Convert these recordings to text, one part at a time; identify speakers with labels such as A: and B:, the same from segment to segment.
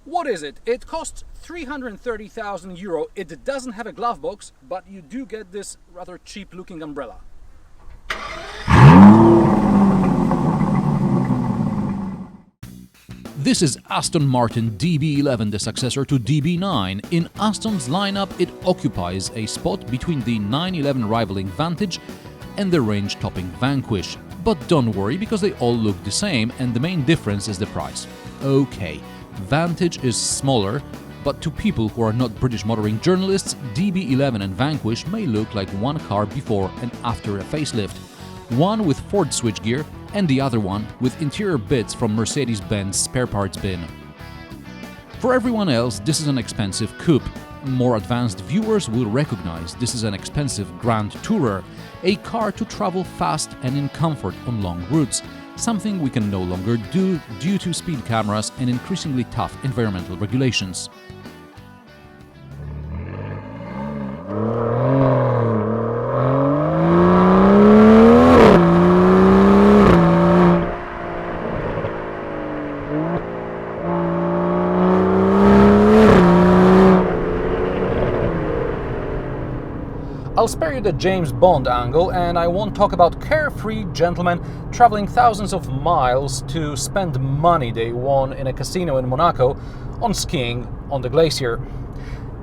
A: What is it? It costs 330,000 euro. It doesn't have a glove box, but you do get this rather cheap looking umbrella.
B: This is Aston Martin DB11, the successor to DB9. In Aston's lineup, it occupies a spot between the 911 rivaling Vantage and the range-topping Vanquish. But don't worry, because they all look the same, and the main difference is the price. Okay, Vantage is smaller, but to people who are not British motoring journalists, DB11 and Vanquish may look like one car before and after a facelift. One with Ford switchgear and the other one with interior bits from Mercedes-Benz spare parts bin. For everyone else, this is an expensive coupe. More advanced viewers will recognize this is an expensive Grand Tourer, a car to travel fast and in comfort on long routes, something we can no longer do due to speed cameras and increasingly tough environmental regulations.
A: I'll spare you the James Bond angle, and I won't talk about carefree gentlemen traveling thousands of miles to spend money they won in a casino in Monaco on skiing on the glacier.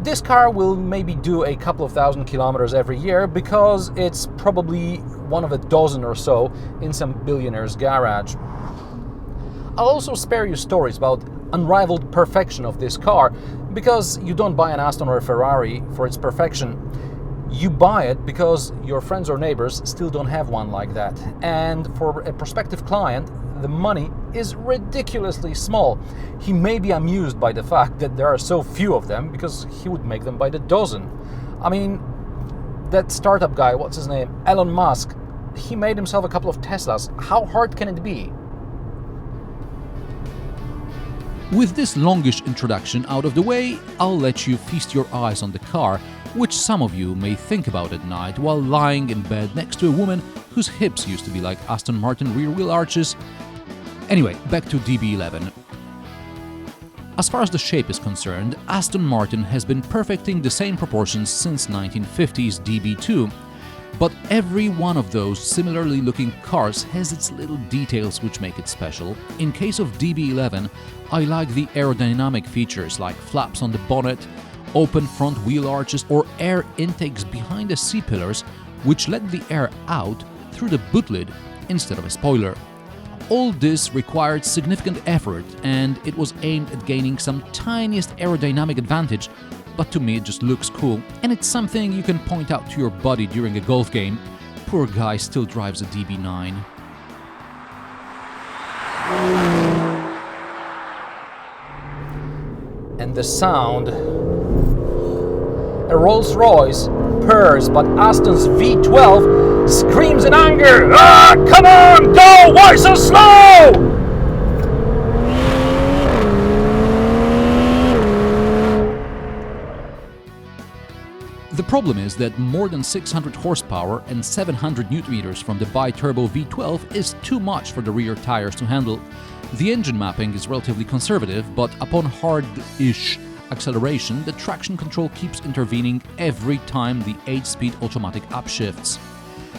A: This car will maybe do a couple of thousand kilometers every year because it's probably one of a dozen or so in some billionaire's garage. I'll also spare you stories about unrivaled perfection of this car, because you don't buy an Aston or a Ferrari for its perfection. You buy it because your friends or neighbors still don't have one like that. And for a prospective client, the money is ridiculously small. He may be amused by the fact that there are so few of them, because he would make them by the dozen. I mean, that startup guy, what's his name? Elon Musk, he made himself a couple of Teslas. How hard can it be?
B: With this longish introduction out of the way, I'll let you feast your eyes on the car, which some of you may think about at night while lying in bed next to a woman whose hips used to be like Aston Martin rear wheel arches. Anyway, back to DB11. As far as the shape is concerned, Aston Martin has been perfecting the same proportions since 1950s DB2. But every one of those similarly looking cars has its little details which make it special. In case of DB11, I like the aerodynamic features like flaps on the bonnet, open front wheel arches or air intakes behind the C-pillars which let the air out through the boot lid instead of a spoiler. All this required significant effort, and it was aimed at gaining some tiniest aerodynamic advantage, but to me it just looks cool, and it's something you can point out to your buddy during a golf game. Poor guy still drives a DB9.
A: And the sound. A Rolls-Royce purrs, but Aston's V12 screams in anger. Ah, come on, go! Why so slow?
B: The problem is that more than 600 horsepower and 700 Nm from the bi-turbo V12 is too much for the rear tires to handle. The engine mapping is relatively conservative, but upon hard-ish acceleration, the traction control keeps intervening every time the 8-speed automatic upshifts.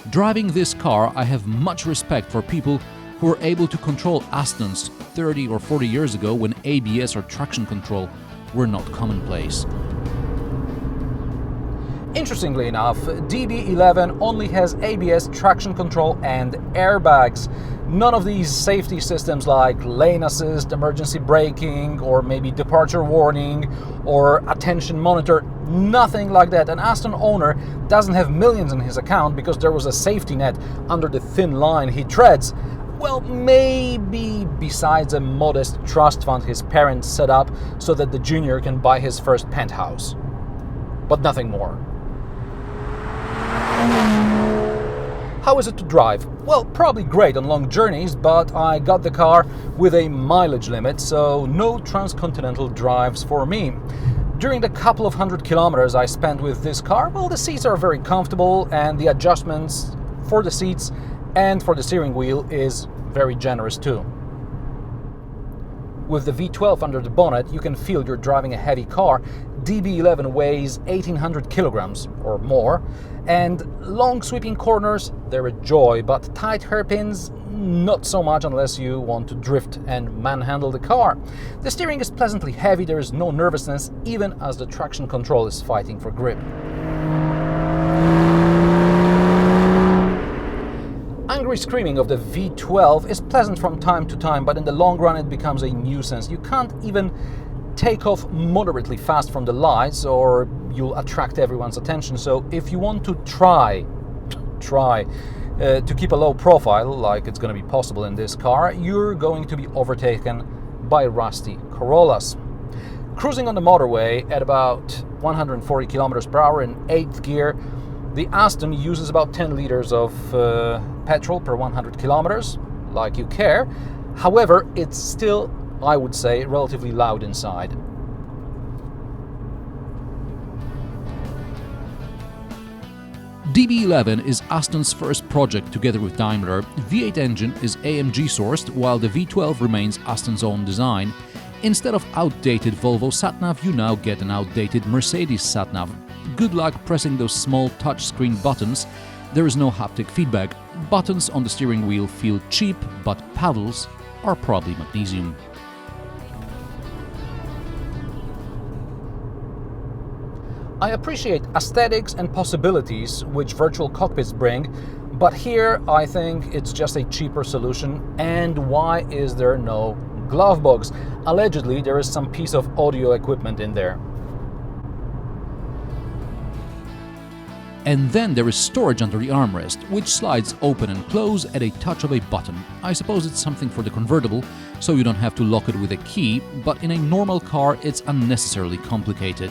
B: Driving this car, I have much respect for people who were able to control Astons 30 or 40 years ago when ABS or traction control were not commonplace.
A: Interestingly enough, DB11 only has ABS, traction control and airbags. None of these safety systems like lane assist, emergency braking, or maybe departure warning, or attention monitor, nothing like that. An Aston owner doesn't have millions in his account because there was a safety net under the thin line he treads. Well, maybe besides a modest trust fund his parents set up so that the junior can buy his first penthouse. But nothing more. How is it to drive? Well, probably great on long journeys, but I got the car with a mileage limit, so no transcontinental drives for me. During the couple of 100 kilometers I spent with this car, well, the seats are very comfortable and the adjustments for the seats and for the steering wheel is very generous too. With the V12 under the bonnet, you can feel you're driving a heavy car. DB11 weighs 1800 kilograms or more, and long sweeping corners, they're a joy, but tight hairpins, not so much unless you want to drift and manhandle the car. The steering is pleasantly heavy, there is no nervousness, even as the traction control is fighting for grip. Angry screaming of the V12 is pleasant from time to time, but in the long run it becomes a nuisance. You can't even take off moderately fast from the lights or you'll attract everyone's attention. So if you want to try to keep a low profile, like it's going to be possible in this car, you're going to be overtaken by rusty Corollas. Cruising on the motorway at about 140 kilometers per hour in 8th gear, the Aston uses about 10 liters of petrol per 100 kilometers, like you care. However, it's still, I would say, relatively loud inside.
B: DB11 is Aston's first project together with Daimler. V8 engine is AMG sourced, while the V12 remains Aston's own design. Instead of outdated Volvo satnav, you now get an outdated Mercedes satnav. Good luck pressing those small touchscreen buttons. There is no haptic feedback. Buttons on the steering wheel feel cheap, but paddles are probably magnesium.
A: I appreciate aesthetics and possibilities which virtual cockpits bring, but here I think it's just a cheaper solution. And why is there no glove box? Allegedly there is some piece of audio equipment in there.
B: And then there is storage under the armrest, which slides open and close at a touch of a button. I suppose it's something for the convertible, so you don't have to lock it with a key, but in a normal car it's unnecessarily complicated.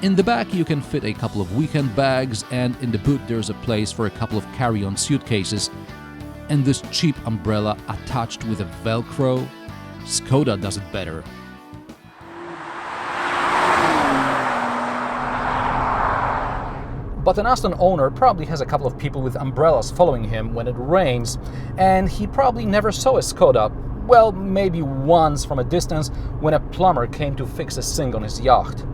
B: In the back you can fit a couple of weekend bags, and in the boot there's a place for a couple of carry-on suitcases. And this cheap umbrella attached with a Velcro? Skoda does it better.
A: But an Aston owner probably has a couple of people with umbrellas following him when it rains, and he probably never saw a Skoda. Well, maybe once from a distance when a plumber came to fix a sink on his yacht.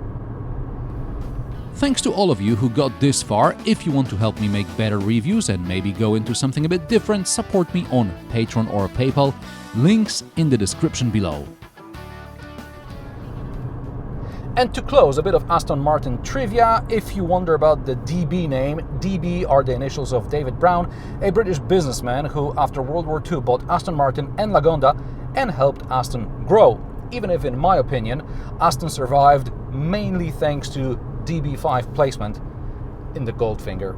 B: Thanks to all of you who got this far. If you want to help me make better reviews and maybe go into something a bit different, support me on Patreon or PayPal. Links in the description below.
A: And to close, a bit of Aston Martin trivia. If you wonder about the DB name, DB are the initials of David Brown, a British businessman who after World War II bought Aston Martin and Lagonda and helped Aston grow. Even if in my opinion, Aston survived mainly thanks to DB5 placement in the Goldfinger.